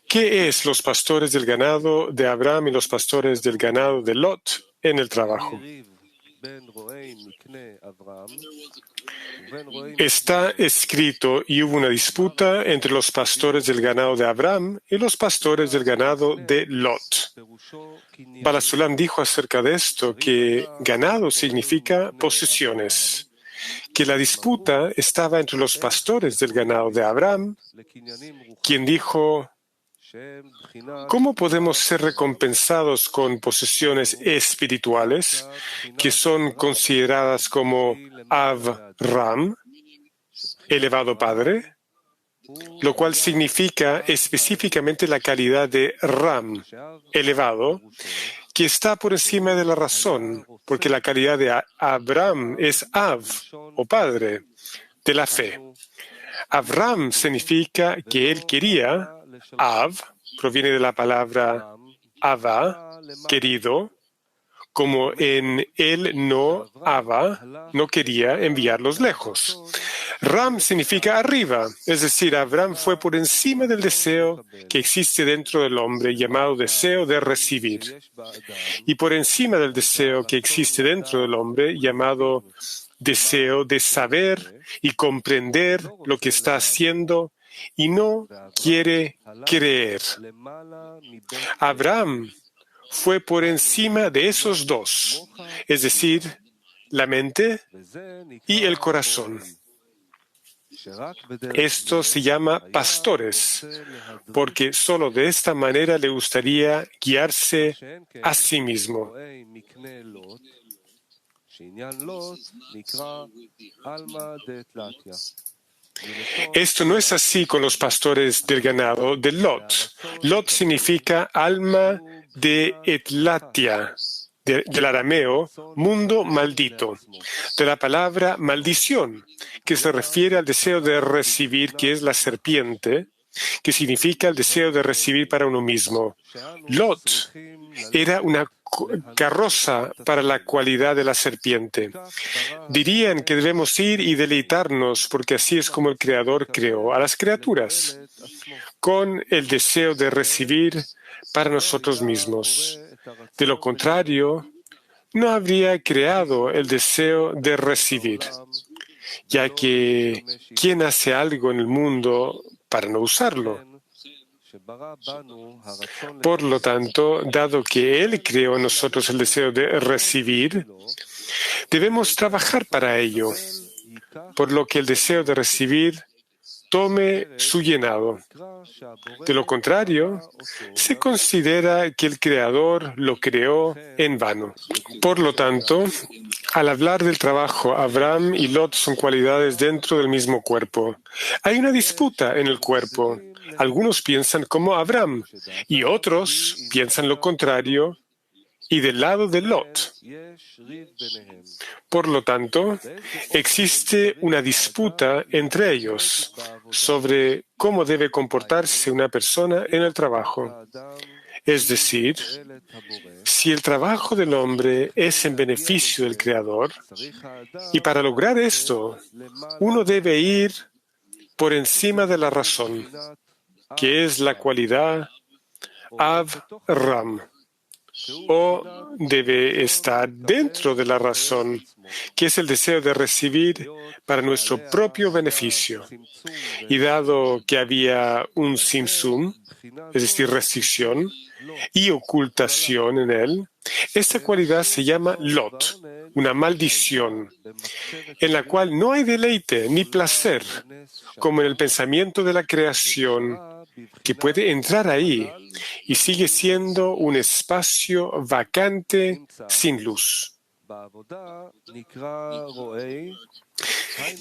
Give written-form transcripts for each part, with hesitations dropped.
¿Qué es los pastores del ganado de Abraham y los pastores del ganado de Lot en el trabajo? Está escrito, y hubo una disputa entre los pastores del ganado de Abraham y los pastores del ganado de Lot. Baal HaSulam dijo acerca de esto que ganado significa posesiones, que la disputa estaba entre los pastores del ganado de Abraham, quien dijo: ¿cómo podemos ser recompensados con posesiones espirituales que son consideradas como Avram, elevado Padre? Lo cual significa específicamente la calidad de Ram, elevado, que está por encima de la razón, porque la calidad de Abraham es Av, o Padre, de la fe. Avram significa que él quería, Av, proviene de la palabra Ava, querido, como en él no Ava, no quería enviarlos lejos. Ram significa arriba, es decir, Abraham fue por encima del deseo que existe dentro del hombre, llamado deseo de recibir, y por encima del deseo que existe dentro del hombre, llamado deseo de saber y comprender lo que está haciendo, y no quiere creer. Abraham fue por encima de esos dos, es decir, la mente y el corazón. Esto se llama pastores, porque solo de esta manera le gustaría guiarse a sí mismo. Esto no es así con los pastores del ganado de Lot. Lot significa alma de Etlatia, del arameo, mundo maldito, de la palabra maldición, que se refiere al deseo de recibir, que es la serpiente, que significa el deseo de recibir para uno mismo. Lot era una carroza para la cualidad de la serpiente. Dirían que debemos ir y deleitarnos, porque así es como el Creador creó a las criaturas, con el deseo de recibir para nosotros mismos. De lo contrario, no habría creado el deseo de recibir, ya que ¿quién hace algo en el mundo para no usarlo? Por lo tanto, dado que Él creó en nosotros el deseo de recibir, debemos trabajar para ello, por lo que el deseo de recibir tome su llenado. De lo contrario, se considera que el Creador lo creó en vano. Por lo tanto, al hablar del trabajo, Abraham y Lot son cualidades dentro del mismo cuerpo. Hay una disputa en el cuerpo. Algunos piensan como Abraham y otros piensan lo contrario y del lado de Lot. Por lo tanto, existe una disputa entre ellos sobre cómo debe comportarse una persona en el trabajo. Es decir, si el trabajo del hombre es en beneficio del Creador, y para lograr esto, uno debe ir por encima de la razón, que es la cualidad Av-Ram, o debe estar dentro de la razón, que es el deseo de recibir para nuestro propio beneficio. Y dado que había un simsum, es decir, restricción y ocultación en él, esta cualidad se llama Lot, una maldición, en la cual no hay deleite ni placer, como en el pensamiento de la creación, que puede entrar ahí y sigue siendo un espacio vacante sin luz.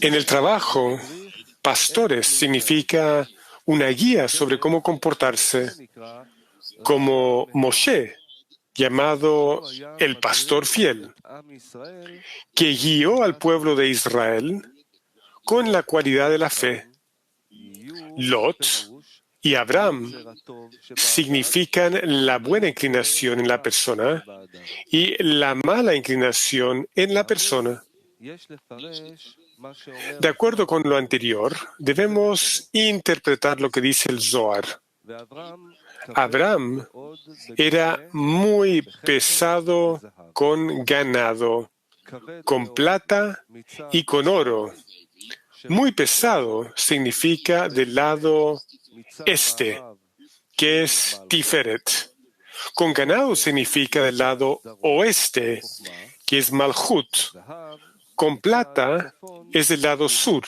En el trabajo, pastores significa una guía sobre cómo comportarse, como Moshe, llamado el pastor fiel, que guió al pueblo de Israel con la cualidad de la fe. Lot y Abraham significan la buena inclinación en la persona y la mala inclinación en la persona. De acuerdo con lo anterior, debemos interpretar lo que dice el Zohar. Abraham era muy pesado con ganado, con plata y con oro. Muy pesado significa del lado este, que es Tiferet. Con ganado significa del lado oeste, que es Malhut. Con plata es del lado sur,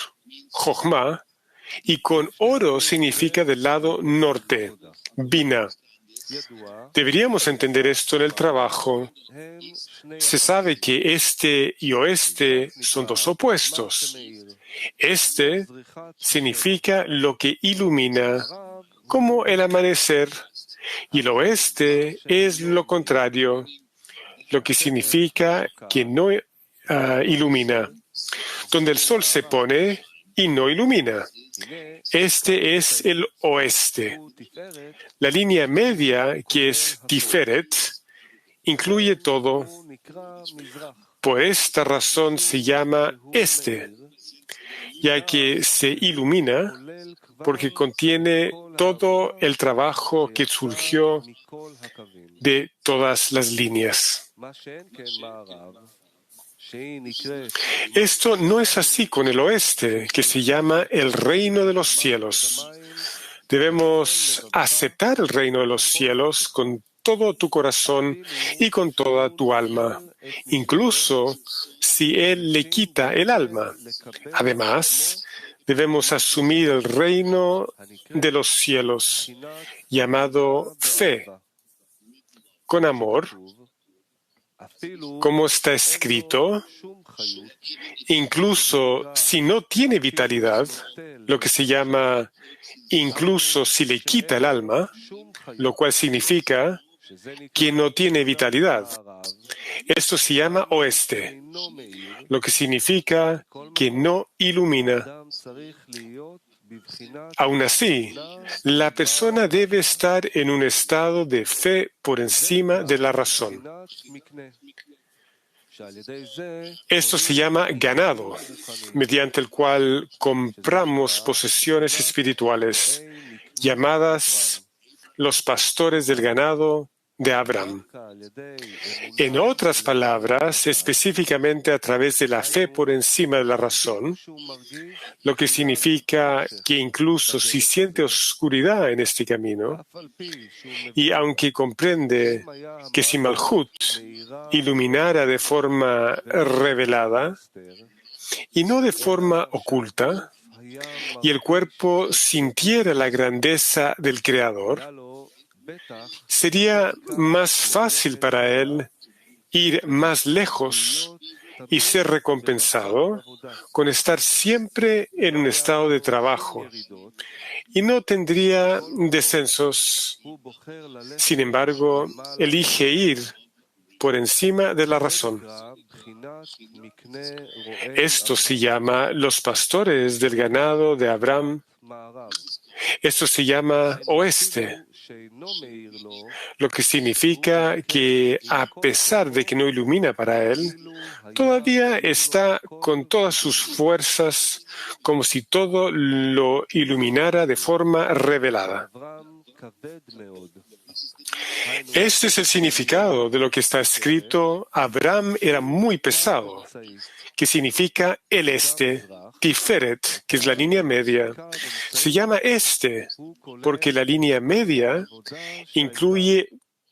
Jochma, y con oro significa del lado norte, Bina. Deberíamos entender esto en el trabajo. Se sabe que este y oeste son dos opuestos. Este significa lo que ilumina, como el amanecer, y el oeste es lo contrario, lo que significa que no ilumina, donde el sol se pone y no ilumina. Este es el oeste. La línea media, que es Tiferet, incluye todo. Por esta razón se llama este, ya que se ilumina porque contiene todo el trabajo que surgió de todas las líneas. Esto no es así con el oeste, que se llama el reino de los cielos. Debemos aceptar el reino de los cielos con todo tu corazón y con toda tu alma, incluso si Él le quita el alma. Además, debemos asumir el reino de los cielos, llamado fe, con amor, como está escrito, incluso si no tiene vitalidad, lo que se llama incluso si le quita el alma, lo cual significa que no tiene vitalidad. Esto se llama oeste, lo que significa que no ilumina. Aún así, la persona debe estar en un estado de fe por encima de la razón. Esto se llama ganado, mediante el cual compramos posesiones espirituales, llamadas los pastores del ganado de Abraham. En otras palabras, específicamente a través de la fe por encima de la razón, lo que significa que incluso si siente oscuridad en este camino, y aunque comprende que si Malhut iluminara de forma revelada y no de forma oculta, y el cuerpo sintiera la grandeza del Creador, sería más fácil para él ir más lejos y ser recompensado con estar siempre en un estado de trabajo y no tendría descensos. Sin embargo, elige ir por encima de la razón. Esto se llama los pastores del ganado de Abraham. Esto se llama oeste, lo que significa que a pesar de que no ilumina para él, todavía está con todas sus fuerzas como si todo lo iluminara de forma revelada. Este es el significado de lo que está escrito: Abraham era muy pesado, que significa el este. Tiferet, que es la línea media, se llama este porque la línea media incluye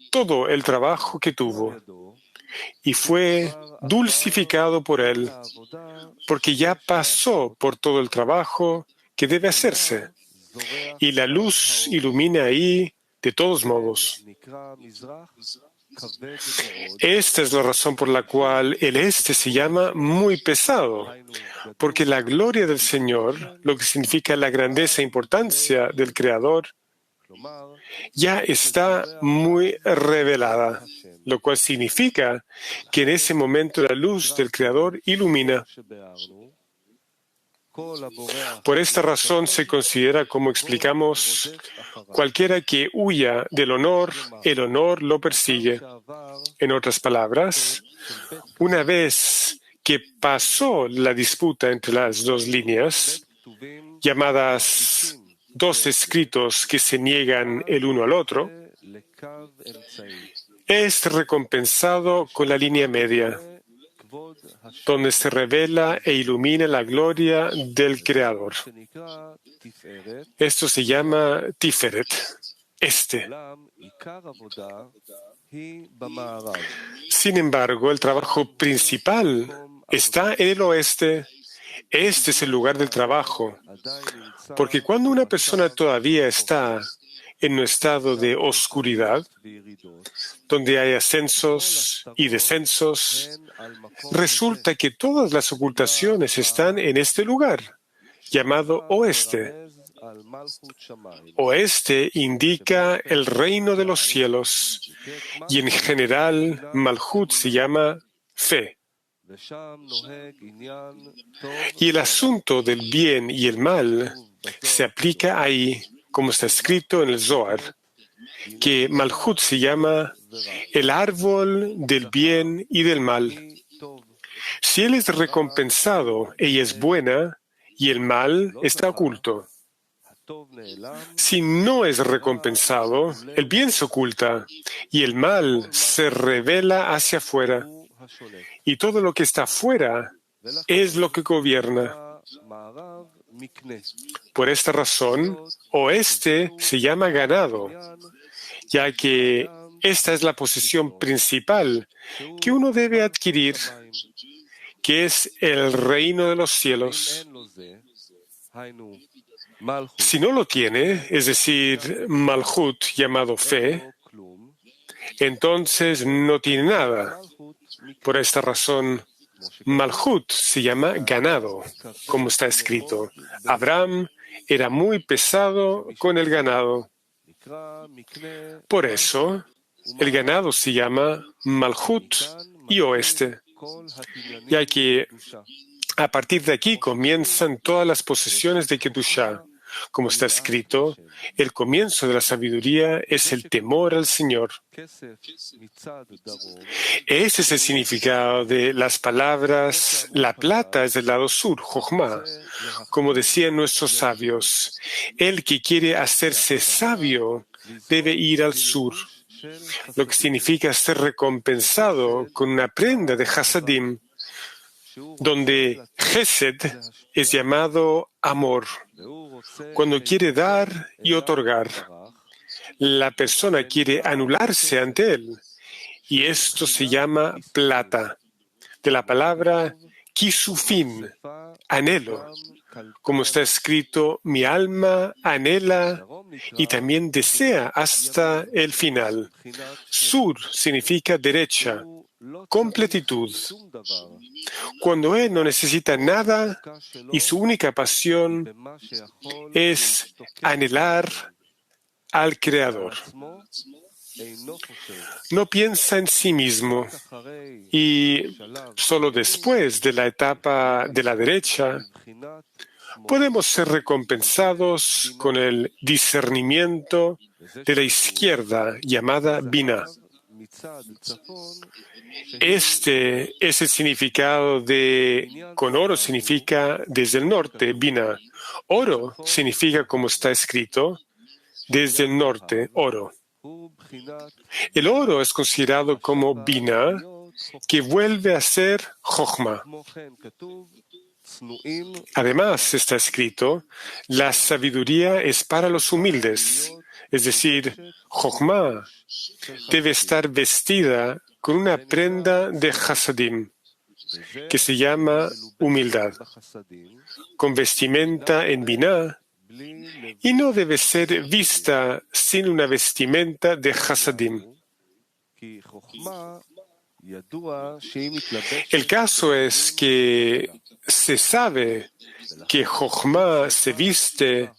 todo el trabajo que tuvo y fue dulcificado por él porque ya pasó por todo el trabajo que debe hacerse y la luz ilumina ahí de todos modos. Esta es la razón por la cual el este se llama muy pesado, porque la gloria del Señor, lo que significa la grandeza e importancia del Creador, ya está muy revelada, lo cual significa que en ese momento la luz del Creador ilumina. Por esta razón se considera, como explicamos, cualquiera que huya del honor, el honor lo persigue. En otras palabras, una vez que pasó la disputa entre las dos líneas, llamadas dos escritos que se niegan el uno al otro, es recompensado con la línea media, donde se revela e ilumina la gloria del Creador. Esto se llama Tiferet, este. Sin embargo, el trabajo principal está en el oeste. Este es el lugar del trabajo, porque cuando una persona todavía está en un estado de oscuridad, donde hay ascensos y descensos, resulta que todas las ocultaciones están en este lugar, llamado oeste. Oeste indica el reino de los cielos, y en general Malhut se llama fe. Y el asunto del bien y el mal se aplica ahí, como está escrito en el Zohar, que Malhut se llama el árbol del bien y del mal. Si él es recompensado, ella es buena, y el mal está oculto. Si no es recompensado, el bien se oculta, y el mal se revela hacia afuera. Y todo lo que está afuera es lo que gobierna. Por esta razón, oeste se llama ganado, ya que esta es la posesión principal que uno debe adquirir, que es el reino de los cielos. Si no lo tiene, es decir, Malhut llamado fe, entonces no tiene nada. Por esta razón, Malhut se llama ganado, como está escrito. Abraham era muy pesado con el ganado. Por eso, el ganado se llama Malhut y oeste, ya que a partir de aquí comienzan todas las posesiones de Kedushá. Como está escrito, el comienzo de la sabiduría es el temor al Señor. Ese es el significado de las palabras, la plata es del lado sur, Jochma. Como decían nuestros sabios, el que quiere hacerse sabio debe ir al sur, lo que significa ser recompensado con una prenda de Hasadim, donde Gesed es llamado amor, cuando quiere dar y otorgar. La persona quiere anularse ante él, y esto se llama plata, de la palabra kisufin, anhelo. Como está escrito, mi alma anhela y también desea hasta el final. Sur significa derecha, completitud. Cuando él no necesita nada y su única pasión es anhelar al Creador. No piensa en sí mismo y solo después de la etapa de la derecha podemos ser recompensados con el discernimiento de la izquierda llamada Binah. Este es el significado de con oro significa desde el norte, Binah. Oro significa, como está escrito, desde el norte, oro. El oro es considerado como Binah, que vuelve a ser Jochma. Además, está escrito, la sabiduría es para los humildes, es decir, Jochma debe estar vestida con una prenda de Hasadim, que se llama humildad, con vestimenta en Binah, y no debe ser vista sin una vestimenta de Hasadim. El caso es que se sabe que Jochma se viste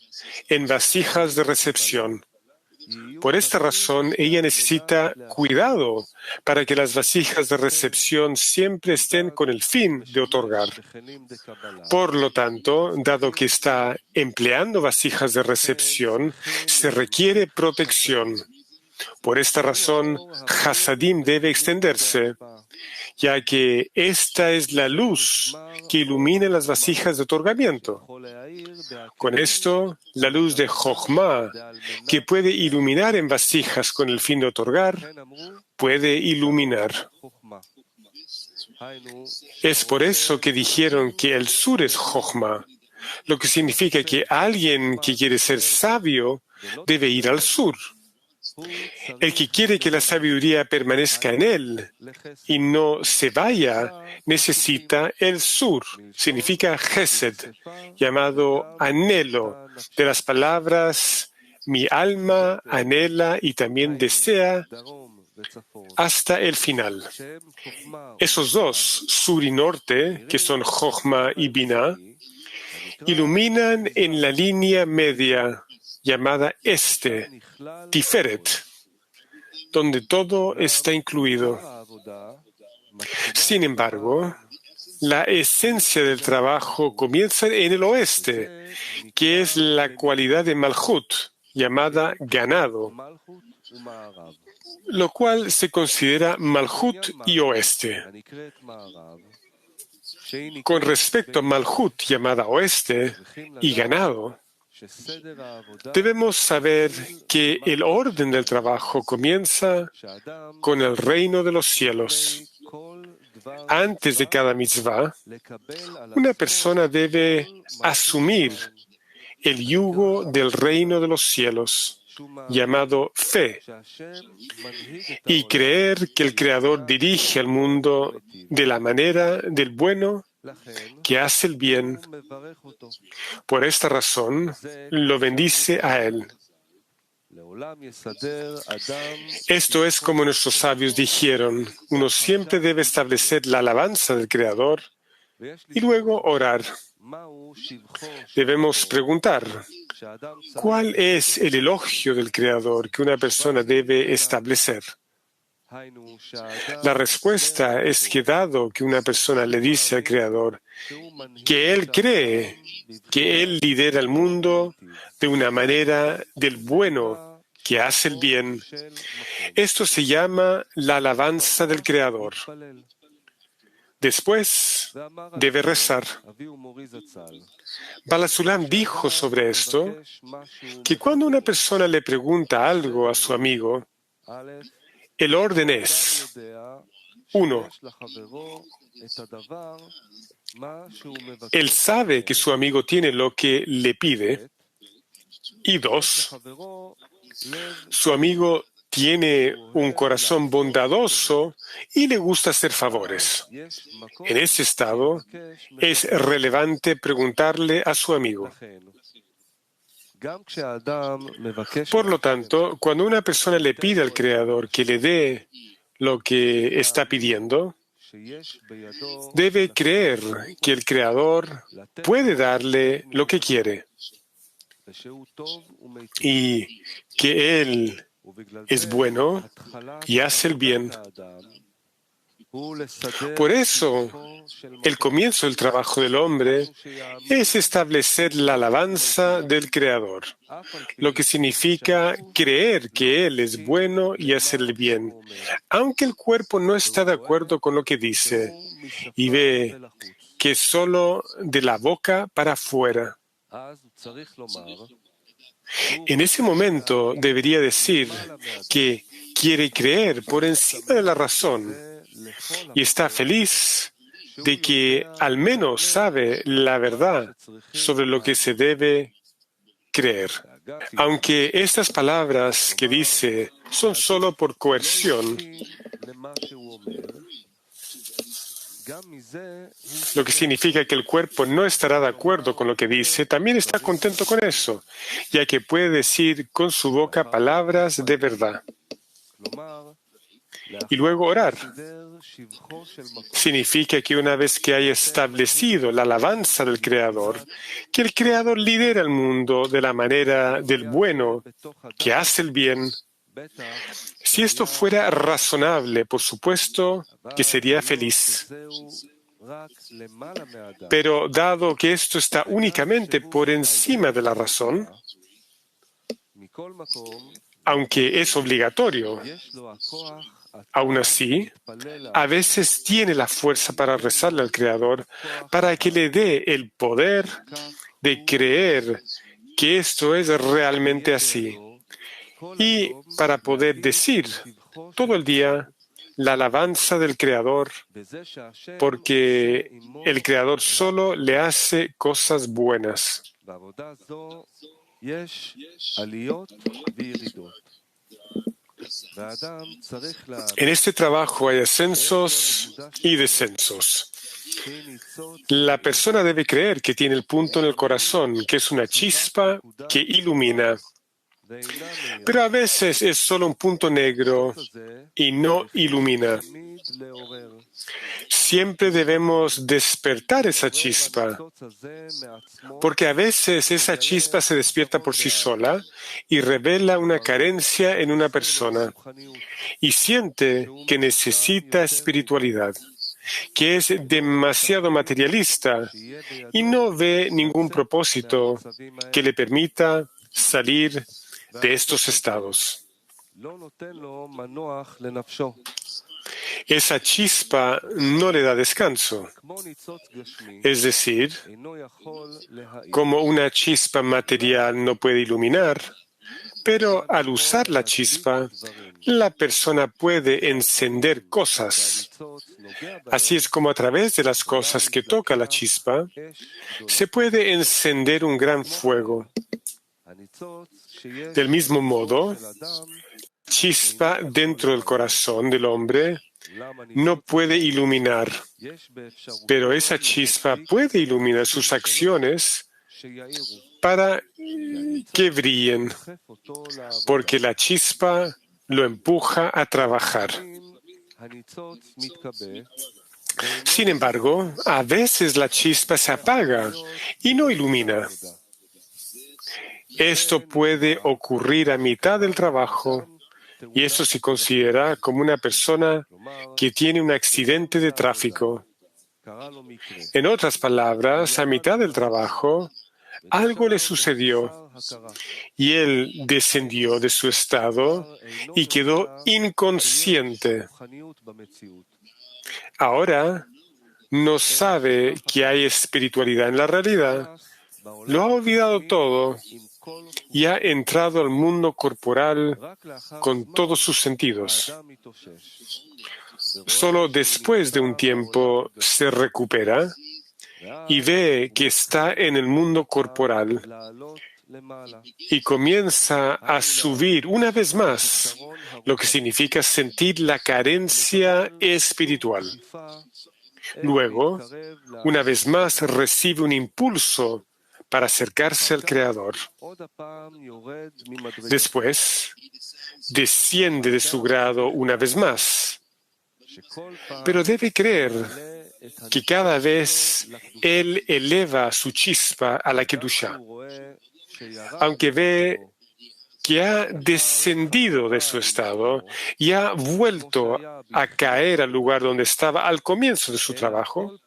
en vasijas de recepción. Por esta razón, ella necesita cuidado para que las vasijas de recepción siempre estén con el fin de otorgar. Por lo tanto, dado que está empleando vasijas de recepción, se requiere protección. Por esta razón, Hasadim debe extenderse, ya que esta es la luz que ilumina las vasijas de otorgamiento. Con esto, la luz de Jochma, que puede iluminar en vasijas con el fin de otorgar, puede iluminar. Es por eso que dijeron que el sur es Jochma, lo que significa que alguien que quiere ser sabio debe ir al sur. El que quiere que la sabiduría permanezca en él y no se vaya, necesita el sur. Significa Gesed, llamado anhelo, de las palabras mi alma anhela y también desea hasta el final. Esos dos, sur y norte, que son Jochma y Binah, iluminan en la línea media llamada este, Tiferet, donde todo está incluido. Sin embargo, la esencia del trabajo comienza en el oeste, que es la cualidad de Malhut, llamada ganado, lo cual se considera Malhut y oeste. Con respecto a Malhut, llamada oeste, y ganado, debemos saber que el orden del trabajo comienza con el reino de los cielos. Antes de cada mitzvah, una persona debe asumir el yugo del reino de los cielos, llamado fe, y creer que el Creador dirige al mundo de la manera del bueno que hace el bien. Por esta razón, lo bendice a él. Esto es como nuestros sabios dijeron, uno siempre debe establecer la alabanza del Creador y luego orar. Debemos preguntar, ¿cuál es el elogio del Creador que una persona debe establecer? La respuesta es que dado que una persona le dice al Creador que él cree que él lidera el mundo de una manera del bueno que hace el bien, esto se llama la alabanza del Creador. Después debe rezar. Bala Sulam dijo sobre esto que cuando una persona le pregunta algo a su amigo, el orden es: 1. Él sabe que su amigo tiene lo que le pide. Y 2. Su amigo tiene un corazón bondadoso y le gusta hacer favores. En ese estado, es relevante preguntarle a su amigo. Por lo tanto, cuando una persona le pide al Creador que le dé lo que está pidiendo, debe creer que el Creador puede darle lo que quiere y que Él es bueno y hace el bien. Por eso, el comienzo del trabajo del hombre es establecer la alabanza del Creador, lo que significa creer que Él es bueno y hacer el bien, aunque el cuerpo no está de acuerdo con lo que dice y ve que es solo de la boca para afuera. En ese momento debería decir que quiere creer por encima de la razón y está feliz de que al menos sabe la verdad sobre lo que se debe creer. Aunque estas palabras que dice son solo por coerción, lo que significa que el cuerpo no estará de acuerdo con lo que dice, también está contento con eso, ya que puede decir con su boca palabras de verdad. Y luego orar. Significa que una vez que haya establecido la alabanza del Creador, que el Creador lidera el mundo de la manera del bueno, que hace el bien. Si esto fuera razonable, por supuesto que sería feliz. Pero dado que esto está únicamente por encima de la razón, aunque es obligatorio. Aún así, a veces tiene la fuerza para rezarle al Creador para que le dé el poder de creer que esto es realmente así y para poder decir todo el día la alabanza del Creador, porque el Creador solo le hace cosas buenas. En este trabajo hay ascensos y descensos. La persona debe creer que tiene el punto en el corazón, que es una chispa que ilumina. Pero a veces es solo un punto negro y no ilumina. Siempre debemos despertar esa chispa, porque a veces esa chispa se despierta por sí sola y revela una carencia en una persona y siente que necesita espiritualidad, que es demasiado materialista y no ve ningún propósito que le permita salir de estos estados. Esa chispa no le da descanso. Es decir, como una chispa material no puede iluminar, pero al usar la chispa, la persona puede encender cosas. Así es como a través de las cosas que toca la chispa, se puede encender un gran fuego. Del mismo modo, chispa dentro del corazón del hombre no puede iluminar, pero esa chispa puede iluminar sus acciones para que brillen, porque la chispa lo empuja a trabajar. Sin embargo, a veces la chispa se apaga y no ilumina. Esto puede ocurrir a mitad del trabajo y eso se considera como una persona que tiene un accidente de tráfico. En otras palabras, a mitad del trabajo, algo le sucedió y él descendió de su estado y quedó inconsciente. Ahora no sabe que hay espiritualidad en la realidad, lo ha olvidado todo y ha entrado al mundo corporal con todos sus sentidos. Solo después de un tiempo se recupera y ve que está en el mundo corporal y comienza a subir una vez más, lo que significa sentir la carencia espiritual. Luego, una vez más, recibe un impulso para acercarse al Creador. Después, desciende de su grado una vez más, pero debe creer que cada vez él eleva su chispa a la Kedusha, aunque ve que ha descendido de su estado y ha vuelto a caer al lugar donde estaba al comienzo de su trabajo.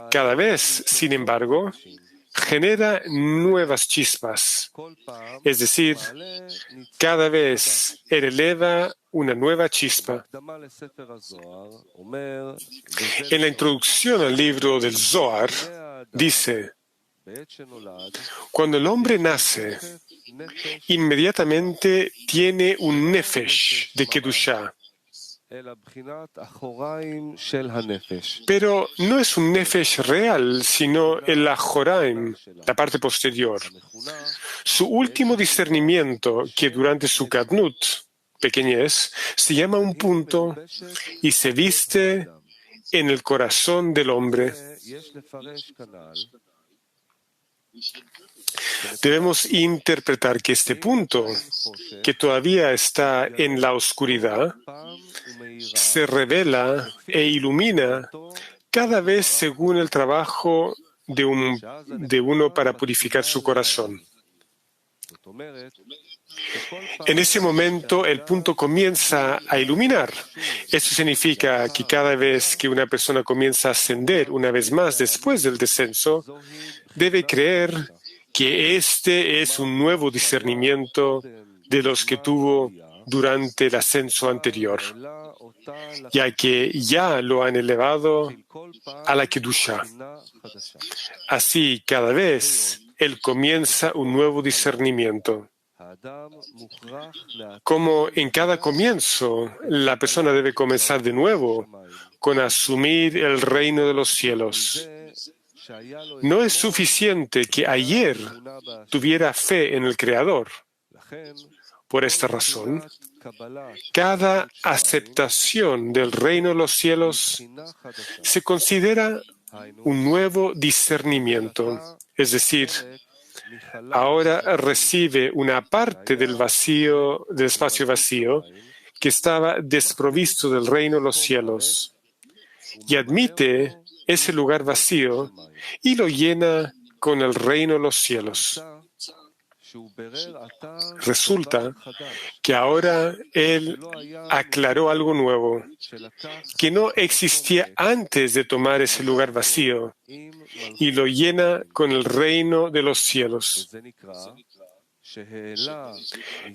Cada vez, sin embargo, genera nuevas chispas, es decir, cada vez él eleva una nueva chispa. En la introducción al libro del Zohar dice: cuando el hombre nace, inmediatamente tiene un nefesh de Kedushá. Pero no es un nefesh real, sino el ajoraim, la parte posterior. Su último discernimiento, que durante su katnut, pequeñez, se llama un punto y se viste en el corazón del hombre. Debemos interpretar que este punto, que todavía está en la oscuridad, se revela e ilumina cada vez según el trabajo de uno para purificar su corazón. En ese momento, el punto comienza a iluminar. Eso significa que cada vez que una persona comienza a ascender una vez más después del descenso, debe creer que este es un nuevo discernimiento de los que tuvo durante el ascenso anterior, ya que ya lo han elevado a la Kedusha. Así, cada vez, él comienza un nuevo discernimiento. Como en cada comienzo, la persona debe comenzar de nuevo con asumir el reino de los cielos. No es suficiente que ayer tuviera fe en el Creador. Por esta razón, cada aceptación del reino de los cielos se considera un nuevo discernimiento, es decir, ahora recibe una parte del vacío, del espacio vacío, que estaba desprovisto del reino de los cielos, y admite ese lugar vacío y lo llena con el reino de los cielos. Resulta que ahora él aclaró algo nuevo, que no existía antes de tomar ese lugar vacío, y lo llena con el reino de los cielos.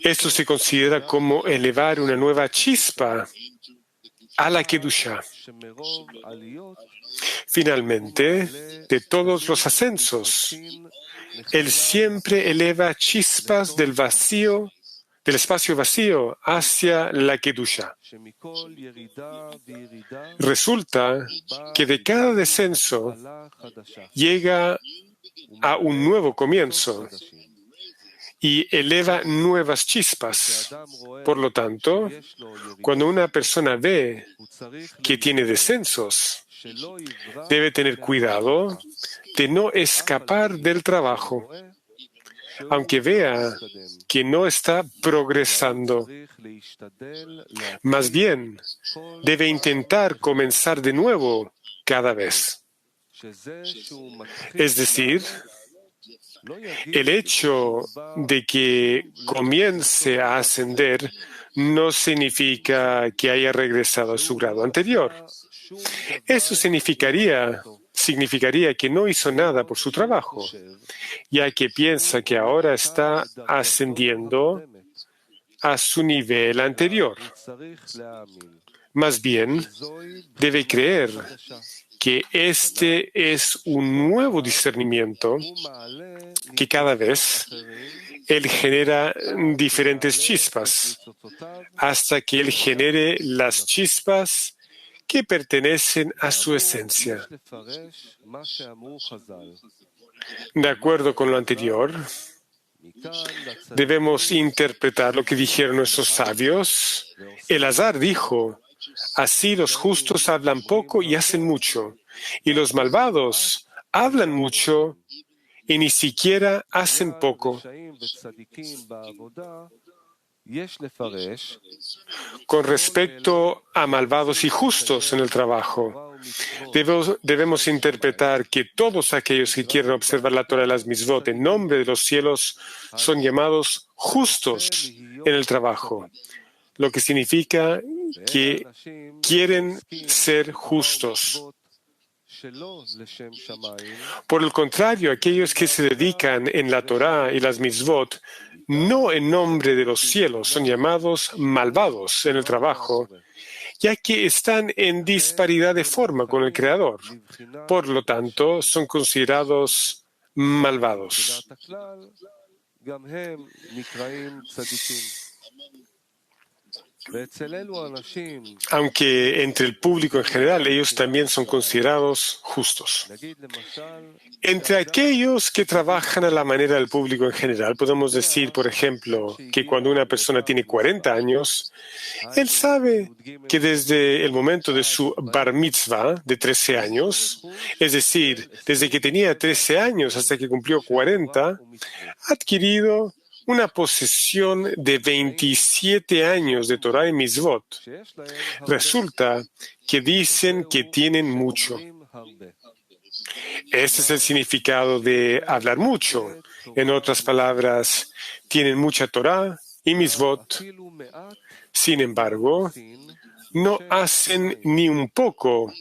Esto se considera como elevar una nueva chispa a la Kedusha. Finalmente, de todos los ascensos, él siempre eleva chispas del vacío, del espacio vacío, hacia la Kedusha. Resulta que de cada descenso llega a un nuevo comienzo y eleva nuevas chispas. Por lo tanto, cuando una persona ve que tiene descensos, debe tener cuidado de no escapar del trabajo, aunque vea que no está progresando. Más bien, debe intentar comenzar de nuevo cada vez. Es decir, el hecho de que comience a ascender no significa que haya regresado a su grado anterior. Eso significaría que no hizo nada por su trabajo, ya que piensa que ahora está ascendiendo a su nivel anterior. Más bien, debe creer que este es un nuevo discernimiento, que cada vez él genera diferentes chispas, hasta que él genere las chispas que pertenecen a su esencia. De acuerdo con lo anterior, debemos interpretar lo que dijeron nuestros sabios. Elazar dijo: así los justos hablan poco y hacen mucho, y los malvados hablan mucho y ni siquiera hacen poco. Con respecto a malvados y justos en el trabajo, debemos interpretar que todos aquellos que quieren observar la Torah de las Mitzvot en nombre de los cielos son llamados justos en el trabajo, lo que significa que quieren ser justos. Por el contrario, aquellos que se dedican en la Torah y las Mitzvot no en nombre de los cielos son llamados malvados en el trabajo, ya que están en disparidad de forma con el Creador. Por lo tanto, son considerados malvados. Aunque entre el público en general ellos también son considerados justos. Entre aquellos que trabajan a la manera del público en general, podemos decir, por ejemplo, que cuando una persona tiene 40 años, él sabe que desde el momento de su bar mitzvah de 13 años, es decir, desde que tenía 13 años hasta que cumplió 40, ha adquirido una posesión de 27 años de Torah y Mitzvot. Resulta que dicen que tienen mucho. Este es el significado de hablar mucho. En otras palabras, tienen mucha Torah y Mitzvot. Sin embargo, no hacen ni un poco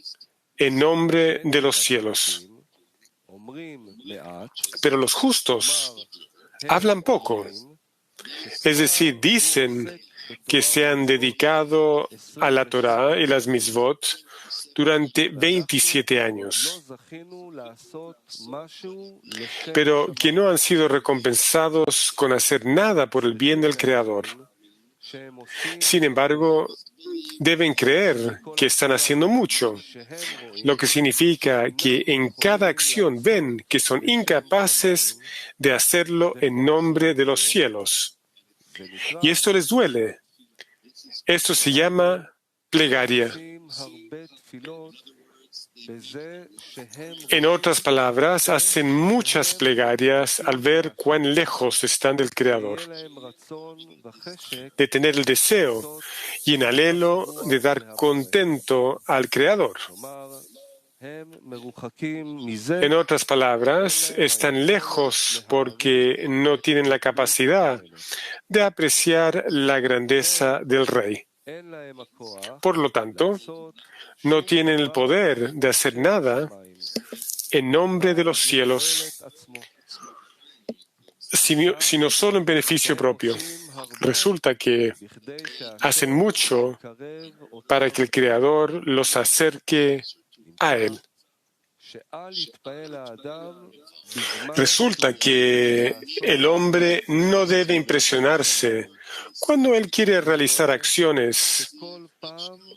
en nombre de los cielos. Pero los justos hablan poco. Es decir, dicen que se han dedicado a la Torá y las mitzvot durante 27 años, pero que no han sido recompensados con hacer nada por el bien del Creador. Sin embargo, deben creer que están haciendo mucho, lo que significa que en cada acción ven que son incapaces de hacerlo en nombre de los cielos. Y esto les duele. Esto se llama plegaria. En otras palabras, hacen muchas plegarias al ver cuán lejos están del Creador, de tener el deseo y el anhelo de dar contento al Creador. En otras palabras, están lejos porque no tienen la capacidad de apreciar la grandeza del Rey. Por lo tanto, no tienen el poder de hacer nada en nombre de los cielos, sino solo en beneficio propio. Resulta que hacen mucho para que el Creador los acerque a Él. Resulta que el hombre no debe impresionarse cuando él quiere realizar acciones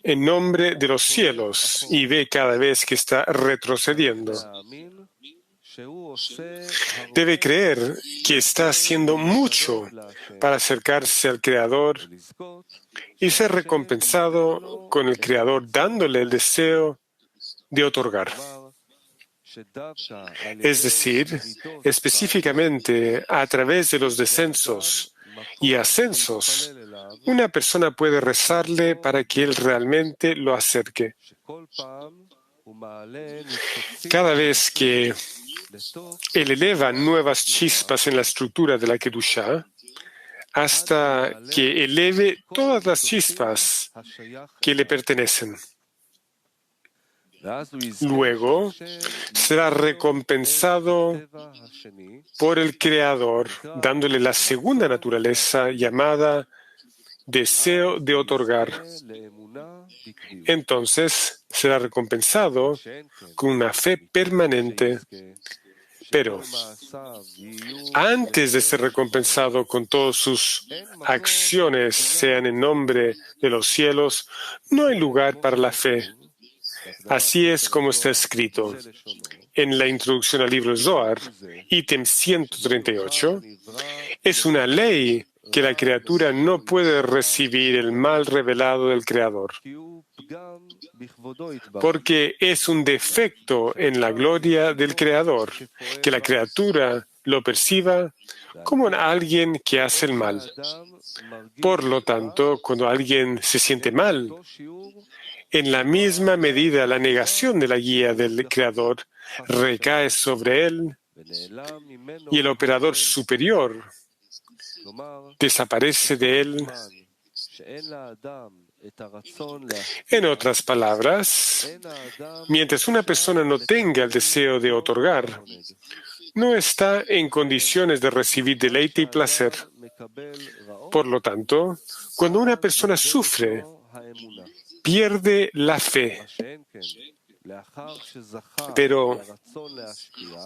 en nombre de los cielos y ve cada vez que está retrocediendo. Debe creer que está haciendo mucho para acercarse al Creador y ser recompensado con el Creador dándole el deseo de otorgar. Es decir, específicamente a través de los descensos y ascensos, una persona puede rezarle para que él realmente lo acerque. Cada vez que él eleva nuevas chispas en la estructura de la Kedushá, hasta que eleve todas las chispas que le pertenecen. Luego será recompensado por el Creador, dándole la segunda naturaleza llamada deseo de otorgar. Entonces será recompensado con una fe permanente. Pero antes de ser recompensado con todas sus acciones, sean en nombre de los cielos, no hay lugar para la fe. Así es como está escrito en la introducción al libro Zohar, ítem 138, es una ley que la criatura no puede recibir el mal revelado del Creador, porque es un defecto en la gloria del Creador, que la criatura lo perciba como alguien que hace el mal. Por lo tanto, cuando alguien se siente mal, en la misma medida la negación de la guía del Creador recae sobre él y el operador superior desaparece de él. En otras palabras, mientras una persona no tenga el deseo de otorgar, no está en condiciones de recibir deleite y placer. Por lo tanto, cuando una persona sufre, pierde la fe. Pero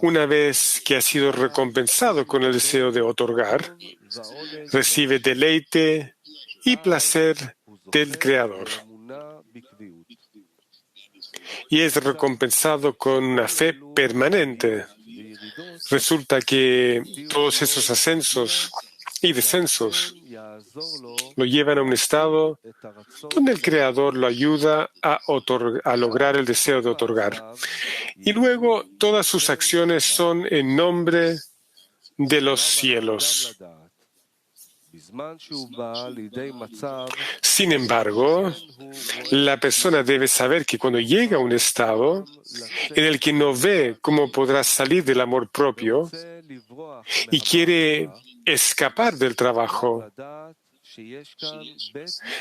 una vez que ha sido recompensado con el deseo de otorgar, recibe deleite y placer del Creador. Y es recompensado con una fe permanente. Resulta que todos esos ascensos y descensos lo llevan a un estado donde el Creador lo ayuda a lograr el deseo de otorgar. Y luego todas sus acciones son en nombre de los cielos. Sin embargo, la persona debe saber que cuando llega a un estado en el que no ve cómo podrá salir del amor propio y quiere escapar del trabajo,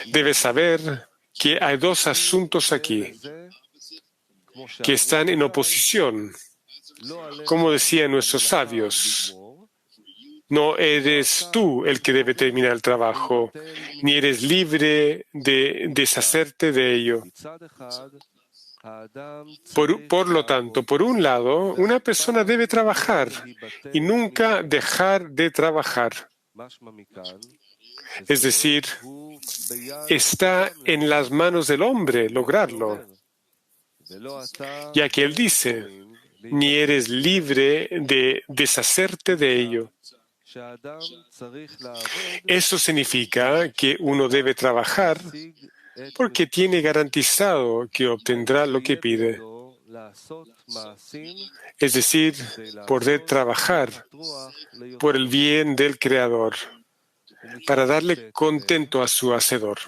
debe saber que hay dos asuntos aquí que están en oposición. Como decían nuestros sabios, No eres tú el que debe terminar el trabajo, ni eres libre de deshacerte de ello. Por lo tanto, por un lado, una persona debe trabajar y nunca dejar de trabajar. Es decir, está en las manos del hombre lograrlo, ya que él dice, ni eres libre de deshacerte de ello. Eso significa que uno debe trabajar porque tiene garantizado que obtendrá lo que pide. Es decir, poder trabajar por el bien del Creador, para darle contento a su Hacedor.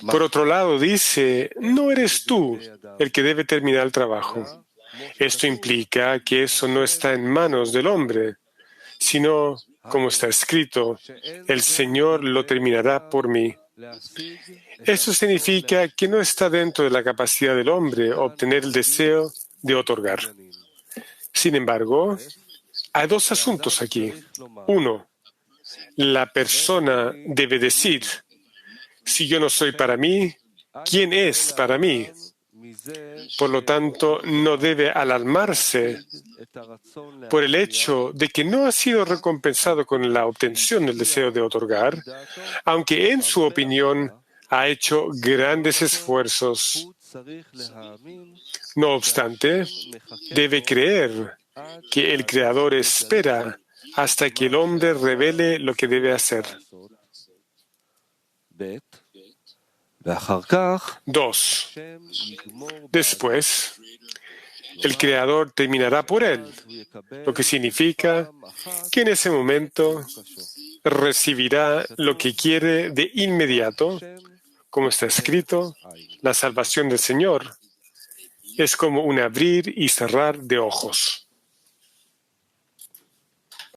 Por otro lado, dice, no eres tú el que debe terminar el trabajo. Esto implica que eso no está en manos del hombre, sino, como está escrito, el Señor lo terminará por mí. Eso significa que no está dentro de la capacidad del hombre obtener el deseo de otorgar. Sin embargo, hay dos asuntos aquí. Uno, la persona debe decir, si yo no soy para mí, ¿quién es para mí? Por lo tanto, no debe alarmarse por el hecho de que no ha sido recompensado con la obtención del deseo de otorgar, aunque en su opinión ha hecho grandes esfuerzos. No obstante, debe creer que el Creador espera hasta que el hombre revele lo que debe hacer. 2. Después, el Creador terminará por él, lo que significa que en ese momento recibirá lo que quiere de inmediato, como está escrito, la salvación del Señor es como un abrir y cerrar de ojos.